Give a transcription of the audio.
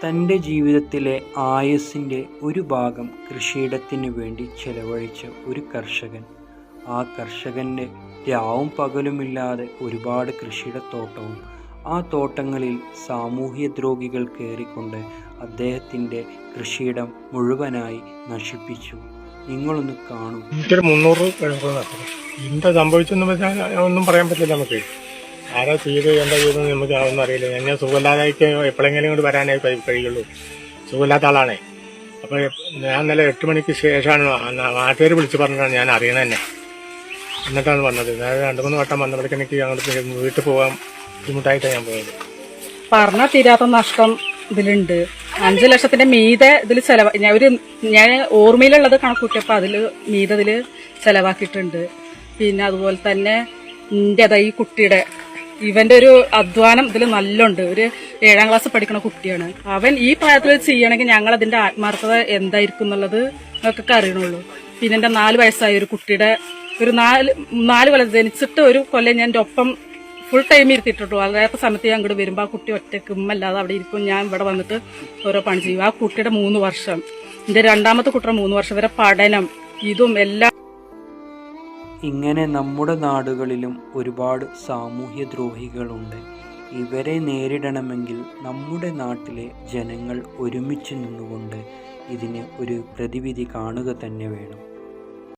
തൻ്റെ ജീവിതത്തിലെ ആയുസ്സിൻ്റെ ഒരു ഭാഗം കൃഷിയിടത്തിന് വേണ്ടി ചെലവഴിച്ച ഒരു കർഷകൻ. ആ കർഷകൻ്റെ രാവും പകലുമില്ലാതെ ഒരുപാട് കൃഷിയിടത്തോട്ടവും ആ തോട്ടങ്ങളിൽ സാമൂഹ്യദ്രോഹികൾ കയറിക്കൊണ്ട് അദ്ദേഹത്തിൻ്റെ കൃഷിയിടം മുഴുവനായി നശിപ്പിച്ചു. നിങ്ങളൊന്ന് കാണൂ. 300 എന്താ സംഭവിച്ചെന്ന് വെച്ചാൽ ഒന്നും പറയാൻ പറ്റില്ല. നമുക്ക് ആരാ ചെയ്ത് എന്താ ചെയ്തെന്ന് നമുക്ക് ഒന്നും അറിയില്ല. ഞാൻ സുഖമില്ലാതായിക്ക് എപ്പോഴെങ്കിലും ഇങ്ങോട്ട് വരാനേ കഴിയുള്ളൂ. സുഖമില്ലാത്ത ആളാണേ. അപ്പോൾ ഞാൻ ഇന്നലെ 8 മണിക്ക് ശേഷമാണ് നാട്ടുകാർ വിളിച്ച് പറഞ്ഞിട്ടാണ് ഞാൻ അറിയണത് തന്നെ. എന്നിട്ടാണ് വന്നത്. ഞാൻ 2-3 വട്ടം വന്നപ്പോഴേക്ക് എനിക്ക് അങ്ങോട്ട് വീട്ടിൽ പോകാൻ ബുദ്ധിമുട്ടായിട്ടാണ് ഞാൻ പോയത്. പറഞ്ഞാൽ തീരാത്ത നഷ്ടം ഇതിലുണ്ട്. 5 ലക്ഷത്തിന്റെ മീതെ ഇതിൽ ഞാൻ ഓർമ്മയിലുള്ളത് കണക്കൂട്ടിയപ്പോൾ മീതെ ഇതിൽ ചെലവാക്കിയിട്ടുണ്ട്. പിന്നെ അതുപോലെ തന്നെ ഈ കുട്ടിയുടെ ഇവന്റെ ഒരു അധ്വാനം ഇതിൽ നല്ലുണ്ട്. ഒരു 7ാം ക്ലാസ് പഠിക്കുന്ന കുട്ടിയാണ്. അവൻ ഈ പ്രായത്തിൽ ചെയ്യണമെങ്കിൽ ഞങ്ങൾ അതിന്റെ ആത്മാർത്ഥത എന്തായിരിക്കും എന്നുള്ളത് ഞങ്ങൾക്കൊക്കെ അറിയണുള്ളൂ. പിന്നെ എന്റെ 4 വയസ്സായ ഒരു കുട്ടിയുടെ ഒരു 4 കൊല്ലം ജനിച്ചിട്ട് ഒരു കൊല്ലം ഞാൻ എൻ്റെ ഒപ്പം ഫുൾ ടൈം ഇരുത്തിയിട്ടുള്ളൂ. അതായത് സമയത്ത് ഞാൻ ഇങ്ങോട്ട് വരുമ്പോൾ ആ കുട്ടി ഒറ്റയ്ക്ക് ഉമ്മല്ലാതെ അവിടെ ഇരിക്കും. ഞാൻ ഇവിടെ വന്നിട്ട് ഓരോ പണി ചെയ്യും. ആ കുട്ടിയുടെ 3 വർഷം, എൻ്റെ രണ്ടാമത്തെ കുട്ടിയുടെ 3 വർഷം വരെ പഠനം ഇതും എല്ലാം. ഇങ്ങനെ നമ്മുടെ നാടുകളിലും ഒരുപാട് സാമൂഹ്യദ്രോഹികളുണ്ട്. ഇവരെ നേരിടണമെങ്കിൽ നമ്മുടെ നാട്ടിലെ ജനങ്ങൾ ഒരുമിച്ച് നിന്നുകൊണ്ട് ഇതിന് ഒരു പ്രതിവിധി കാണുക തന്നെ വേണം.